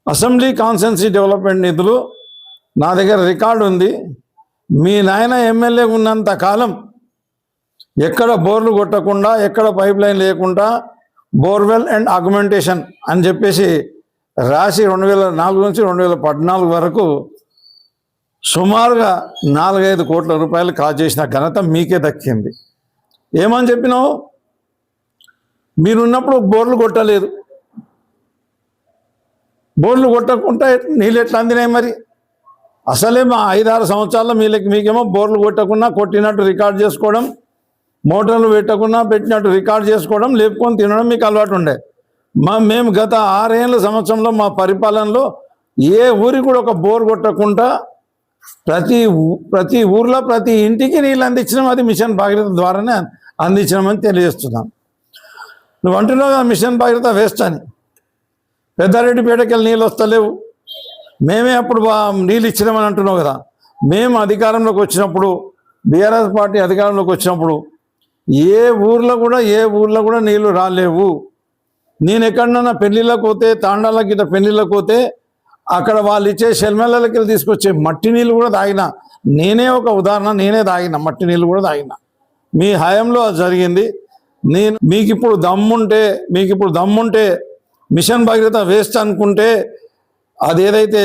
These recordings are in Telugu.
అసెంబ్లీ కాన్స్టిట్యున్సీ డెవలప్మెంట్ నిధులు నా దగ్గర రికార్డు ఉంది. మీ నాయన ఎమ్మెల్యే ఉన్నంత కాలం ఎక్కడ బోర్లు కొట్టకుండా, ఎక్కడ పైప్ లైన్ లేకుండా బోర్వెల్ అండ్ ఆగ్మెంటేషన్ అని చెప్పేసి రాసి 2004 నుంచి 2014 వరకు సుమారుగా 4-5 కోట్ల రూపాయలు కాజేసిన ఘనత మీకే దక్కింది. ఏమని చెప్పినావు? మీరున్నప్పుడు బోర్లు కొట్టలేదు. బోర్లు కొట్టకుండా నీళ్ళు ఎట్లా అందినాయి మరి? అసలే మా 5-6 సంవత్సరాల్లో మీకేమో బోర్లు కొట్టకుండా కొట్టినట్టు రికార్డ్ చేసుకోవడం, మోటార్లు పెట్టకుండా పెట్టినట్టు రికార్డ్ చేసుకోవడం, లేపుకొని తినడం మీకు అలవాటు ఉండే. మేము గత 6 ఏళ్ళ సంవత్సరంలో మా పరిపాలనలో ఏ ఊరికి కూడా ఒక బోర్ కొట్టకుండా ప్రతి ఊర్లో ప్రతి ఇంటికి నీళ్ళు అందించడం, అది మిషన్ భాగీరథ ద్వారానే అందించడమని తెలియజేస్తున్నాను. నువ్వు అంటున్నావు కదా మిషన్ భాగీరథ వేస్ట్ అని. పెద్దారెడ్డిపేటకి వెళ్ళి నీళ్ళు వస్తలేవు, మేమే అప్పుడు నీళ్ళు ఇచ్చినామని అంటున్నావు కదా. మేము అధికారంలోకి వచ్చినప్పుడు, బీఆర్ఎస్ పార్టీ అధికారంలోకి వచ్చినప్పుడు ఏ ఊర్లో కూడా నీళ్లు రాలేవు. నేను ఎక్కడన్నా పెళ్ళిళ్ళకి పోతే, తాండాలకి ఇట్లా పెళ్ళిళ్ళకి పోతే అక్కడ వాళ్ళు ఇచ్చే షెల్మెళ్ళకి వెళ్ళి తీసుకొచ్చే మట్టి నీళ్ళు కూడా తాగిన. నేనే ఒక ఉదాహరణ, నేనే తాగిన మట్టి నీళ్ళు కూడా తాగిన. మీ హయాంలో అది జరిగింది. మీకు ఇప్పుడు దమ్ముంటే మిషన్ భాగీరథ వేస్ట్ అనుకుంటే అది ఏదైతే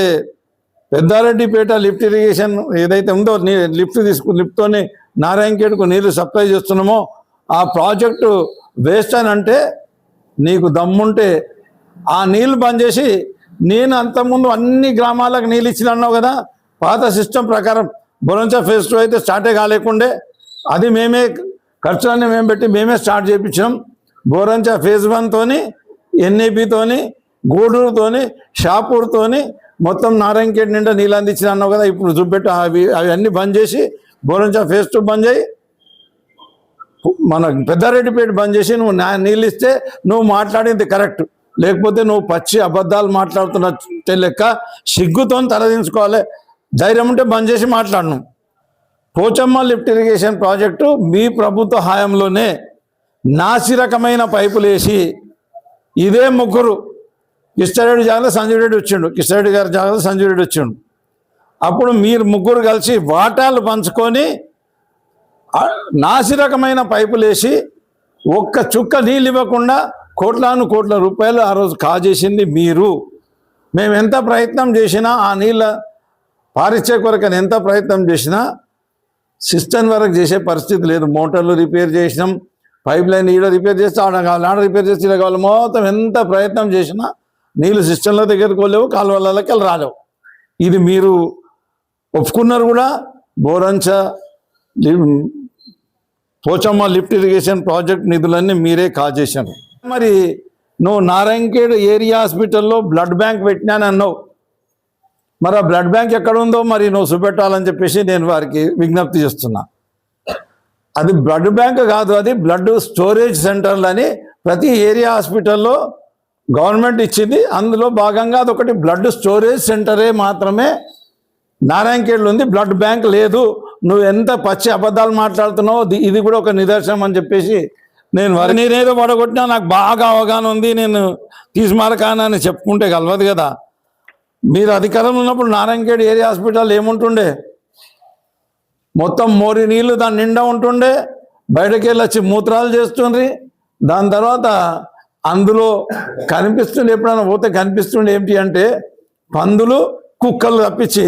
పెద్దారెడ్డిపేట లిఫ్ట్ ఇరిగేషన్ ఏదైతే ఉందో, లిఫ్ట్తోనే నారాయణఖేడ్కు నీళ్లు సప్లై చేస్తున్నామో ఆ ప్రాజెక్టు వేస్ట్ అని అంటే, నీకు దమ్ముంటే ఆ నీళ్లు బంద్ చేసి, నేను అంతకుముందు అన్ని గ్రామాలకు నీళ్ళు ఇచ్చిన అన్నావు కదా. పాత సిస్టమ్ ప్రకారం బొరంచ ఫేజ్ 2 అయితే స్టార్టే కాలేకుండే, అది మేమే ఖర్చులన్నీ మేము పెట్టి మేమే స్టార్ట్ చేయించాం. బోరంచ ఫేజ్ 1తోని, ఎన్ఏపితోని, గూడూరుతోని, షాపూర్తోని మొత్తం నారాయణఖేడ్ నిండా నీళ్ళు అందించిన అన్నావు కదా. ఇప్పుడు చూపెట్టు అవన్నీ బంద్ చేసి బోరంచ ఫేజ్ 2 బంద్ చేయి, మన పెద్దారెడ్డిపేట బంద్ చేసి నువ్వు నీళ్ళు ఇస్తే నువ్వు మాట్లాడింది కరెక్ట్. లేకపోతే నువ్వు పచ్చి అబద్ధాలు మాట్లాడుతున్న లెక్క. సిగ్గుతో తలదించుకోవాలి. ధైర్యం ఉంటే బంద్ చేసి మాట్లాడను. పోచమ్మ లిఫ్ట్ ఇరిగేషన్ ప్రాజెక్టు మీ ప్రభుత్వ హయాంలోనే నాసిరకమైన పైపులు వేసి, ఇదే ముగ్గురు, కిష్టారెడ్డి జాగ్రత్త సంజీవ్ రెడ్డి వచ్చిండు, కిష్టారెడ్డి గారి జాగ్రత్త సంజీవ్ రెడ్డి వచ్చిండు. అప్పుడు మీరు ముగ్గురు కలిసి వాటాలు పంచుకొని నాసిరకమైన పైపులు వేసి ఒక్క చుక్క నీళ్ళు ఇవ్వకుండా కోట్ల రూపాయలు ఆ రోజు కాజేసింది మీరు. మేము ఎంత ప్రయత్నం చేసినా, ఆ నీళ్ళ పారిచ్చే కొరకని ఎంత ప్రయత్నం చేసినా సిస్టమ్ వరకు చేసే పరిస్థితి లేదు. మోటార్లు రిపేర్ చేసినాం, పైప్ లైన్ ఈడ రిపేర్ చేస్తే ఆడ కావాలి, ఆడ రిపేర్ చేస్తే ఇలా కావాలి. మొత్తం ఎంత ప్రయత్నం చేసినా నీళ్ళు సిస్టంలో దగ్గరికి వెళ్ళలేవు, కాలువలకి వెళ్ళి రాలేవు. ఇది మీరు ఒప్పుకున్నారు కూడా. Borancha Pochamma lift irrigation project నిధులన్నీ మీరే కాజేశారు. మరి నువ్వు నారాయణఖేడ్ ఏరియా హాస్పిటల్లో బ్లడ్ బ్యాంక్ పెట్టినానన్నావు. మరి ఆ బ్లడ్ బ్యాంక్ ఎక్కడ ఉందో మరి నువ్వు చూపెట్టాలని చెప్పేసి నేను వారికి విజ్ఞప్తి చేస్తున్నా. అది బ్లడ్ బ్యాంక్ కాదు, అది బ్లడ్ స్టోరేజ్ సెంటర్లు అని ప్రతి ఏరియా హాస్పిటల్లో గవర్నమెంట్ ఇచ్చింది. అందులో భాగంగా అదొకటి బ్లడ్ స్టోరేజ్ సెంటరే మాత్రమే నారాయణఖేడ్లో ఉంది, బ్లడ్ బ్యాంక్ లేదు. నువ్వు ఎంత పచ్చి అబద్ధాలు మాట్లాడుతున్నావో ఇది కూడా ఒక నిదర్శనం అని చెప్పేసి నేనేదో పడగొట్టినా నాకు బాగా అవగాహన ఉంది, నేను తీసుమారకానని చెప్పుకుంటే కలవదు కదా. మీరు అధికారంలో ఉన్నప్పుడు నారాయణఖేడ్ ఏరియా హాస్పిటల్ ఏముంటుండే? మొత్తం మోరి నీళ్ళు దాని నిండా ఉంటుండే, బయటకు వెళ్ళి వచ్చి మూత్రాలు చేస్తుండ్రి. దాని తర్వాత అందులో కనిపిస్తుండే, ఎప్పుడైనా పోతే కనిపిస్తుండే ఏంటి అంటే పందులు, కుక్కలు తప్పించి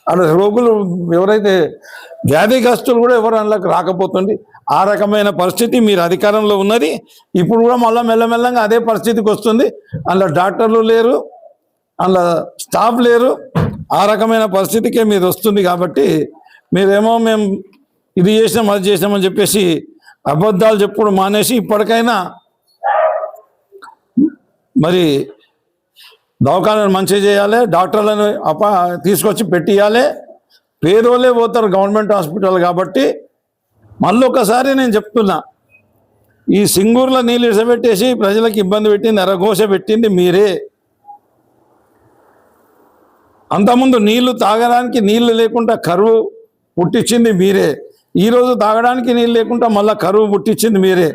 అక్కడ రోగులు ఎవరైతే వ్యాధిగ్రస్తులు కూడా ఎవరు అందులోకి రాకపోతుంది. ఆ రకమైన పరిస్థితి మీరు అధికారంలో ఉన్నది. ఇప్పుడు కూడా మళ్ళీ మెల్లమెల్లంగా అదే పరిస్థితికి వస్తుంది. అందులో డాక్టర్లు లేరు, అందులో స్టాఫ్ లేరు. ఆ రకమైన పరిస్థితికే మీరు వస్తుంది. కాబట్టి మీరేమో మేము ఇది చేసినాం అది చేసినామని చెప్పేసి అబద్ధాలు చెప్పుడు మానేసి ఇప్పటికైనా మరి దవాఖానాను మంచిగా చేయాలి, డాక్టర్లను తీసుకొచ్చి పెట్టియాలి. పేదోళ్ళే పోతారు గవర్నమెంట్ హాస్పిటల్ కాబట్టి. మళ్ళీ ఒకసారి నేను చెప్తున్నా, ఈ సింగూరులో నీళ్ళు ఇసబెట్టేసి ప్రజలకు ఇబ్బంది పెట్టింది, ఎర్రఘోష పెట్టింది మీరే. అంతకుముందు నీళ్లు తాగడానికి నీళ్లు లేకుండా కరువు పుట్టించింది మీరే. ఈరోజు తాగడానికి నీళ్ళు లేకుండా మళ్ళీ కరువు పుట్టించింది మీరే.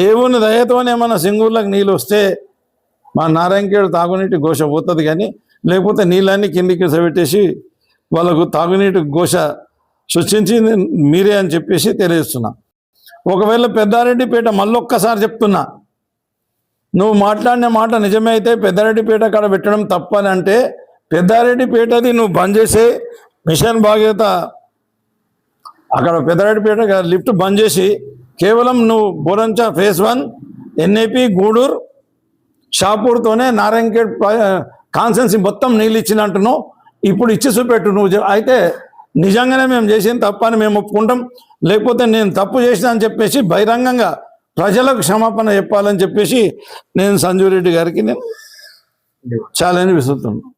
దేవుని దయతోనే మన సింగూరులకు నీళ్ళు వస్తే మా నారాయణఖేడ్ తాగునీటి ఘోష పోతుంది. కానీ లేకపోతే నీళ్ళన్నీ కిందికి పెట్టేసి వాళ్ళకు తాగునీటి ఘోష సృష్టించింది మీరే అని చెప్పేసి తెలియజేస్తున్నా. ఒకవేళ పెద్దారెడ్డిపేట మళ్ళొక్కసారి చెప్తున్నా, నువ్వు మాట్లాడిన మాట నిజమే అయితే పెద్దారెడ్డిపేట కాడ పెట్టడం తప్పని అంటే పెద్దారెడ్డిపేటది నువ్వు బంద్ చేసే మిషన్ భాగీరథ అక్కడ పెద్దారెడ్డిపేట లిఫ్ట్ బంద్ చేసి కేవలం నువ్వు బోరంచా ఫేజ్ 1 ఎన్ఏపి గూడూరు షాపూర్తోనే నారాయణఖేడ్ కాన్సెన్సీ మొత్తం నీళ్ళు ఇచ్చినట్టును ఇప్పుడు ఇచ్చి చూపెట్టు నువ్వు. అయితే నిజంగానే మేము చేసిన తప్పని మేము ఒప్పుకుంటాం, లేకపోతే నేను తప్పు చేసిన అని చెప్పేసి బహిరంగంగా ప్రజలకు క్షమాపణ చెప్పాలని చెప్పేసి నేను సంజీవ్ రెడ్డి గారికి నేను ఛాలెంజ్ విసురుతున్నాను.